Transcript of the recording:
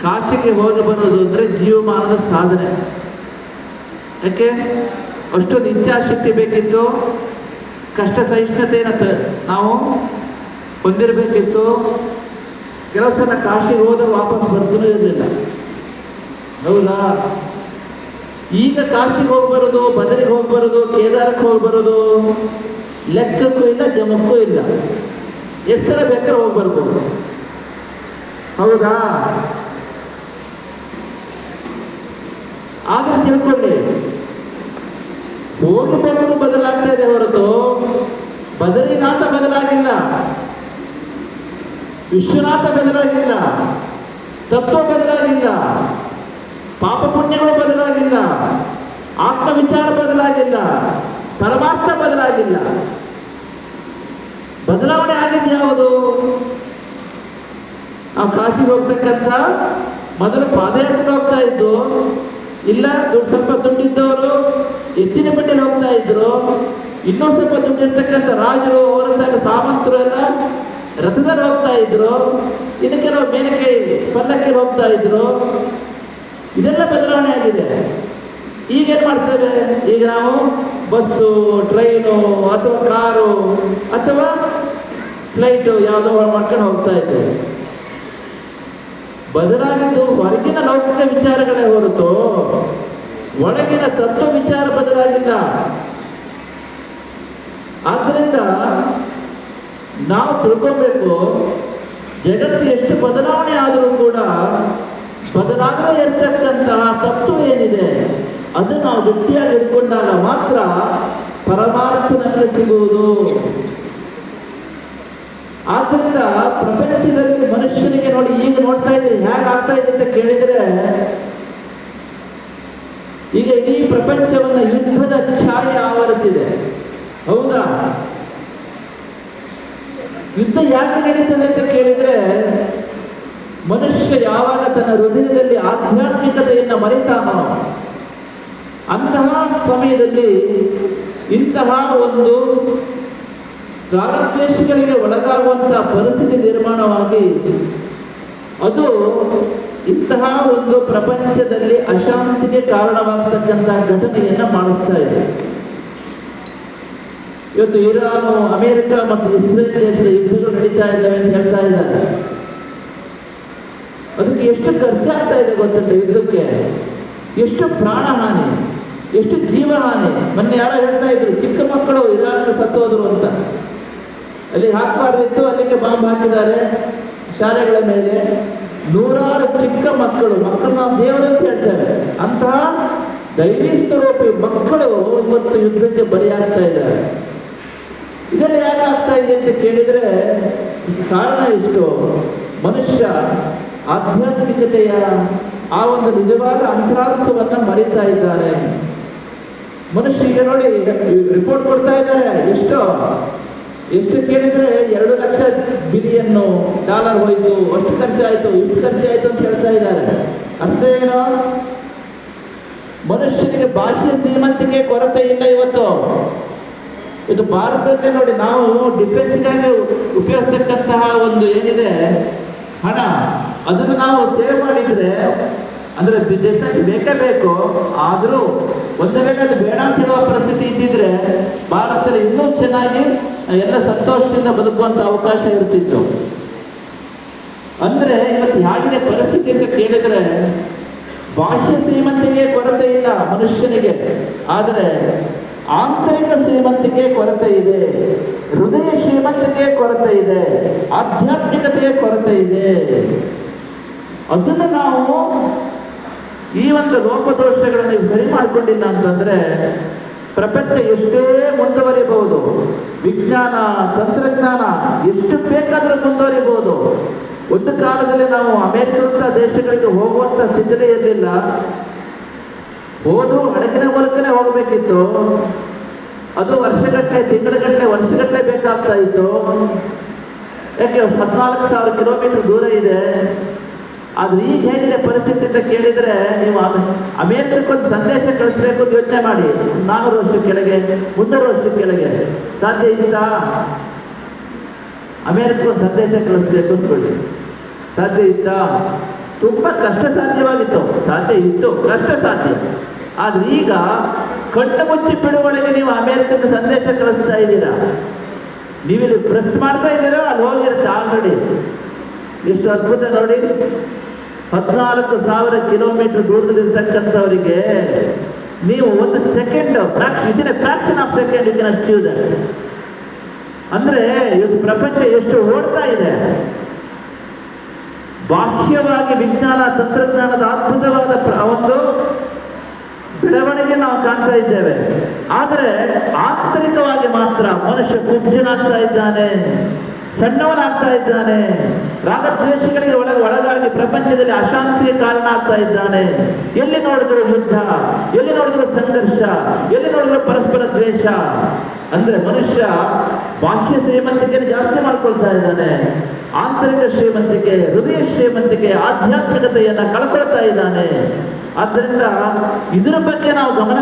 ಕಾಶಿಗೆ ಹೋಗಿ ಬರೋದು ಅಂದರೆ ಜೀವಮಾನದ ಸಾಧನೆ. ಯಾಕೆ ಅಷ್ಟೊಂದು ಇಚ್ಛಾಶಕ್ತಿ ಬೇಕಿತ್ತು, ಕಷ್ಟ ಸಹಿಷ್ಣುತೆಯನ್ನು ನಾವು ಹೊಂದಿರಬೇಕಿತ್ತು. ಕೆಲವು ಸಲ ಕಾಶಿಗೆ ಹೋದ್ರೆ ವಾಪಸ್ ಬರ್ತಾನೂ ಇರಲಿಲ್ಲ, ಹೌದಾ? ಈಗ ಕಾಶಿಗೆ ಹೋಗಿ ಬರೋದು, ಬದರಿಗೆ ಹೋಗಿ ಬರೋದು, ಕೇದಾರಕ್ಕೆ ಹೋಗಿ ಬರೋದು ಲೆಕ್ಕಕ್ಕೂ ಇಲ್ಲ, ಜಮಕ್ಕೂ ಇಲ್ಲ. ಎಷ್ಟು ಸಲ ಬೇಕಾದ್ರೆ ಹೋಗಿ ಬರ್ಬೋದು, ಹೌದಾ? ಆದ್ರೆ ತಿಳ್ಕೊಳ್ಳಿ, ಹೋಗಿ ಬರೋದು ಬದಲಾಗ್ತಾ ಇದೆ ಹೊರತು ಬದರಿನಾಥ ಬದಲಾಗಿಲ್ಲ, ವಿಶ್ವನಾಥ ಬದಲಾಗಿಲ್ಲ, ತತ್ವ ಬದಲಾಗಿಲ್ಲ, ಪಾಪ ಪುಣ್ಯಗಳು ಬದಲಾಗಿಲ್ಲ, ಆತ್ಮವಿಚಾರ ಬದಲಾಗಿಲ್ಲ, ಪರಮಾತ್ಮ ಬದಲಾಗಿಲ್ಲ. ಬದಲಾವಣೆ ಆಗಿದ್ದು ಯಾವುದು? ನಾವು ಕಾಶಿಗೆ ಹೋಗ್ತಕ್ಕಂಥ ಮೊದಲು ಪಾದಯಾತ್ರೆ ಹೋಗ್ತಾ ಇದ್ದು, ಇಲ್ಲ ಸ್ವಲ್ಪ ದುಡ್ಡಿದ್ದವರು ಎತ್ತಿನ ಬಂಡಿಯಲ್ಲಿ ಹೋಗ್ತಾ ಇದ್ರು, ಇನ್ನೂ ಸ್ವಲ್ಪ ದುಡ್ಡಿರ್ತಕ್ಕಂಥ ರಾಜರು ಅವರ ಸಾಮಂತರು ಎಲ್ಲ ರಥದಲ್ಲಿ ಹೋಗ್ತಾ ಇದ್ರು, ಇನ್ನು ಕೆಲವು ಮೇಲಕ್ಕೆ ಪಲ್ಲಕ್ಕಿ ಹೋಗ್ತಾ ಇದ್ರು. ಇದೆಲ್ಲ ಬದಲಾವಣೆ ಆಗಿದೆ. ಈಗೇನು ಮಾಡ್ತೇವೆ? ಈಗ ನಾವು ಬಸ್ಸು, ಟ್ರೈನು ಅಥವಾ ಕಾರು ಅಥವಾ ಫ್ಲೈಟು ಯಾವುದೋ ಮಾಡ್ಕೊಂಡು ಹೋಗ್ತಾ ಇದ್ದೇವೆ. ಬದಲಾಗಿದ್ದು ಹೊರಗಿನ ಲೌಕಿಕ ವಿಚಾರಗಳೇ ಹೊರತು ಒಳಗಿನ ತತ್ವ ವಿಚಾರ ಬದಲಾಗಿಲ್ಲ. ಆದ್ದರಿಂದ ನಾವು ತಿಳ್ಕೊಬೇಕು, ಜಗತ್ತು ಎಷ್ಟು ಬದಲಾವಣೆ ಆದರೂ ಕೂಡ ಬದಲಾಗದೇ ಇರ್ತಕ್ಕಂತಹ ತತ್ವ ಏನಿದೆ ಅದು ನಾವು ಗಟ್ಟಿಯಾಗಿ ಇಟ್ಕೊಂಡಾಗ ಮಾತ್ರ ಪರಮಾರ್ಥ ನಮಗೆ ಸಿಗುವುದು. ಆದ್ದರಿಂದ ಪ್ರಪಂಚದಲ್ಲಿ ಮನುಷ್ಯನಿಗೆ ನೋಡಿ, ಈಗ ನೋಡ್ತಾ ಇದ್ದೀವಿ ಹೇಗಾಗ್ತಾ ಇದೆ ಅಂತ ಕೇಳಿದರೆ, ಈಗ ಇಡೀ ಪ್ರಪಂಚವನ್ನು ಯುದ್ಧದ ಛಾಯೆ ಆವರಿಸಿದೆ, ಹೌದಾ? ಯುದ್ಧ ಯಾಕೆ ನಡೀತದೆ ಅಂತ ಕೇಳಿದರೆ, ಮನುಷ್ಯ ಯಾವಾಗ ತನ್ನ ಹೃದಯದಲ್ಲಿ ಆಧ್ಯಾತ್ಮಿಕತೆಯನ್ನು ಮರೆತಾನೋ ಅಂತಹ ಸಮಯದಲ್ಲಿ ಇಂತಹ ಒಂದು ರಾಗದ್ವೇಷಗಳಿಗೆ ಒಳಗಾಗುವಂತಹ ಪರಿಸ್ಥಿತಿ ನಿರ್ಮಾಣವಾಗಿ ಅದು ಇಂತಹ ಒಂದು ಪ್ರಪಂಚದಲ್ಲಿ ಅಶಾಂತಿಗೆ ಕಾರಣವಾಗತಕ್ಕಂತಹ ಘಟನೆಯನ್ನು ಮಾಡಿಸ್ತಾ ಇದೆ. ಇವತ್ತು ಇರಾನು, ಅಮೆರಿಕ ಮತ್ತು ಇಸ್ರೇಲ್ ದೇಶದ ಯುದ್ಧಗಳು ನಡೀತಾ ಇದ್ದಾವೆ ಅಂತ ಹೇಳ್ತಾ ಇದ್ದಾರೆ. ಅದಕ್ಕೆ ಎಷ್ಟು ಖರ್ಚಾಗ್ತಾ ಇದೆ ಗೊತ್ತುಂಟು? ಯುದ್ಧಕ್ಕೆ ಎಷ್ಟು ಪ್ರಾಣಹಾನಿ, ಎಷ್ಟು ಜೀವಹಾನಿ. ಮೊನ್ನೆ ಯಾರೋ ಹೇಳ್ತಾ ಇದ್ರು, ಚಿಕ್ಕ ಮಕ್ಕಳು ಇರಾನ್ ಸತ್ತೋದ್ರು ಅಂತ. ಅಲ್ಲಿ ಹಾಕಬಾರ್ದಿತ್ತು, ಅಲ್ಲಿಗೆ ಬಾಂಬ್ ಹಾಕಿದ್ದಾರೆ ಶಾಲೆಗಳ ಮೇಲೆ. ನೂರಾರು ಚಿಕ್ಕ ಮಕ್ಕಳು ನಾವು ದೇವರಂತ ಹೇಳ್ತೇವೆ, ಅಂತಹ ದೈವಿ ಸ್ವರೂಪಿ ಮಕ್ಕಳು ಇವತ್ತು ಯುದ್ಧಕ್ಕೆ ಬಲಿಯಾಗ್ತಾ ಇದ್ದಾರೆ. ಇದೆಲ್ಲ ಯಾಕೆ ಆಗ್ತಾ ಇದೆ ಅಂತ ಕೇಳಿದರೆ ಕಾರಣ ಇಷ್ಟು, ಮನುಷ್ಯ ಆಧ್ಯಾತ್ಮಿಕತೆಯ ಆ ಒಂದು ನಿಜವಾದ ಅಂತರಾರ್ಥವನ್ನು ಮರೀತಾ ಇದ್ದಾರೆ. ಮನುಷ್ಯರಿಗೆ ನೋಡಿ ರಿಪೋರ್ಟ್ ಕೊಡ್ತಾ ಇದ್ದಾರೆ, ಎಷ್ಟು ಕೇಳಿದರೆ $2 ಬಿಲಿಯನ್ ಹೋಯಿತು, ಅಷ್ಟು ಖರ್ಚಾಯಿತು, ಇಷ್ಟು ಖರ್ಚಾಯಿತು ಅಂತ ಹೇಳ್ತಾ ಇದ್ದಾರೆ. ಅರ್ಥ ಏನೋ? ಮನುಷ್ಯನಿಗೆ ಭಾಷೆ ಶ್ರೀಮಂತಿಕೆ ಕೊರತೆ ಇಲ್ಲ ಇವತ್ತು. ಇದು ಭಾರತದಲ್ಲಿ ನೋಡಿ, ನಾವು ಡಿಫೆನ್ಸ್ಗಾಗಿ ಉಪಯೋಗಿಸ್ತಕ್ಕಂತಹ ಒಂದು ಏನಿದೆ ಹಣ, ಅದನ್ನು ನಾವು ಸೇವ್ ಮಾಡಿದರೆ ಅಂದರೆ ಡಿಫೆನ್ಸ್ ಬೇಕೇ ಬೇಕು. ಆದರೂ ಒಂದು ವೇಳೆ ಅದು ಬೇಡ ಅಂತ ಹೇಳುವ ಪರಿಸ್ಥಿತಿ ಇದ್ದಿದ್ರೆ ಭಾರತದಲ್ಲಿ ಇನ್ನೂ ಚೆನ್ನಾಗಿ ಎಲ್ಲ ಸಂತೋಷದಿಂದ ಬದುಕುವಂಥ ಅವಕಾಶ ಇರ್ತಿತ್ತು. ಅಂದರೆ ಇವತ್ತು ಹೇಗಿದೆ ಪರಿಸ್ಥಿತಿ ಅಂತ ಕೇಳಿದರೆ, ಭಾಷೆ ಶ್ರೀಮಂತಿಕೆ ಕೊರತೆ ಇಲ್ಲ ಮನುಷ್ಯನಿಗೆ, ಆದರೆ ಆಂತರಿಕ ಶ್ರೀಮಂತಿಕೆ ಕೊರತೆ ಇದೆ, ಹೃದಯ ಶ್ರೀಮಂತಿಕೆ ಕೊರತೆ ಇದೆ, ಆಧ್ಯಾತ್ಮಿಕತೆಯ ಕೊರತೆ ಇದೆ. ಅದನ್ನು ನಾವು ಈ ಒಂದು ಲೋಪದೋಷಗಳನ್ನು ಸರಿ ಮಾಡಿಕೊಂಡಿಲ್ಲ ಅಂತಂದರೆ ಪ್ರಪಂಚ ಎಷ್ಟೇ ಮುಂದುವರಿಬಹುದು, ವಿಜ್ಞಾನ ತಂತ್ರಜ್ಞಾನ ಎಷ್ಟು ಬೇಕಾದರೂ ಮುಂದುವರಿಬಹುದು. ಒಂದು ಕಾಲದಲ್ಲಿ ನಾವು ಅಮೆರಿಕದಂಥ ದೇಶಗಳಿಗೆ ಹೋಗುವಂಥ ಸ್ಥಿತಿಯೇ ಇರಲಿಲ್ಲ. ಹೋದರೂ ಹಡಗಿನ ಮೂಲಕನೇ ಹೋಗಬೇಕಿತ್ತು. ಅದು ವರ್ಷಗಟ್ಟಲೆ, ತಿಂಗಳಗಟ್ಟಲೆ, ವರ್ಷಗಟ್ಟಲೆ ಬೇಕಾಗ್ತಾ ಇತ್ತು. ಯಾಕೆ 14,000 ಕಿಲೋಮೀಟರ್ ದೂರ ಇದೆ. ಆದ್ರೆ ಈಗ ಹೇಗಿದೆ ಪರಿಸ್ಥಿತಿ ಅಂತ ಕೇಳಿದರೆ, ನೀವು ಅಮೆರಿಕಕ್ಕೊಂದು ಸಂದೇಶ ಕಳಿಸ್ಬೇಕು ಅಂತ ಯೋಚನೆ ಮಾಡಿ. 400 ವರ್ಷದ ಕೆಳಗೆ, 300 ವರ್ಷದ ಕೆಳಗೆ ಸಾಧ್ಯ ಇತ್ತಾ? ಅಮೆರಿಕಕ್ಕೊಂದು ಸಂದೇಶ ಕಳಿಸ್ಬೇಕು ಅಂದ್ಕೊಳ್ಳಿ, ಸಾಧ್ಯ ಇತ್ತಾ? ತುಂಬ ಕಷ್ಟ ಸಾಧ್ಯವಾಗಿತ್ತು, ಸಾಧ್ಯ ಇತ್ತು, ಕಷ್ಟ ಸಾಧ್ಯ. ಆದ್ರೆ ಈಗ ಕಣ್ಣು ಮುಚ್ಚಿ ಬಿಡುವೊಳಗೆ ನೀವು ಅಮೆರಿಕಕ್ಕೆ ಸಂದೇಶ ಕಳಿಸ್ತಾ ಇದ್ದೀರಾ. ನೀವಿಲ್ಲಿ ಪ್ರೆಸ್ ಮಾಡ್ತಾ ಇದ್ದೀರಾ, ಅಲ್ಲಿ ಹೋಗಿರುತ್ತೆ ಆಲ್ರೆಡಿ. ಎಷ್ಟು ಅದ್ಭುತ ನೋಡಿ. 14,000 ಕಿಲೋಮೀಟರ್ ದೂರದಲ್ಲಿರ್ತಕ್ಕಂಥವರಿಗೆ ನೀವು ಒಂದು second fraction of second you can achieve that. ಅಂದ್ರೆ ಇವತ್ತು ಪ್ರಪಂಚ ಎಷ್ಟು ಓಡ್ತಾ ಇದೆ. ಬಾಹ್ಯವಾಗಿ ವಿಜ್ಞಾನ ತಂತ್ರಜ್ಞಾನದ ಅದ್ಭುತವಾದ ಒಂದು ಬೆಳವಣಿಗೆ ನಾವು ಕಾಣ್ತಾ ಇದ್ದೇವೆ. ಆದರೆ ಆಂತರಿಕವಾಗಿ ಮಾತ್ರ ಮನುಷ್ಯ ಕುಬ್ಜನಾಗ್ತಾ ಇದ್ದಾನೆ, ಸಣ್ಣವನಾಗ್ತಾ ಇದ್ದಾನೆ, ರಾಗದ್ವೇಷಗಳಿಗೆ ಒಳಗಾಗಿ ಪ್ರಪಂಚದಲ್ಲಿ ಅಶಾಂತಿಗೆ ಕಾರಣ ಆಗ್ತಾ ಇದ್ದಾನೆ. ಎಲ್ಲಿ ನೋಡಿದ್ರು ಯುದ್ಧ, ಎಲ್ಲಿ ನೋಡಿದ್ರು ಸಂಘರ್ಷ, ಎಲ್ಲಿ ನೋಡಿದ್ರು ಪರಸ್ಪರ ದ್ವೇಷ. ಅಂದ್ರೆ ಮನುಷ್ಯ ಬಾಹ್ಯ ಶ್ರೀಮಂತಿಕೆ ಜಾಸ್ತಿ ಮಾಡ್ಕೊಳ್ತಾ ಇದ್ದಾನೆ, ಆಂತರಿಕ ಶ್ರೀಮಂತಿಕೆ, ಹೃದಯ ಶ್ರೀಮಂತಿಕೆ, ಆಧ್ಯಾತ್ಮಿಕತೆಯನ್ನ ಕಳ್ಕೊಳ್ತಾ ಇದ್ದಾನೆ. ಆದ್ದರಿಂದ ಇದರ ಬಗ್ಗೆ ನಾವು ಗಮನ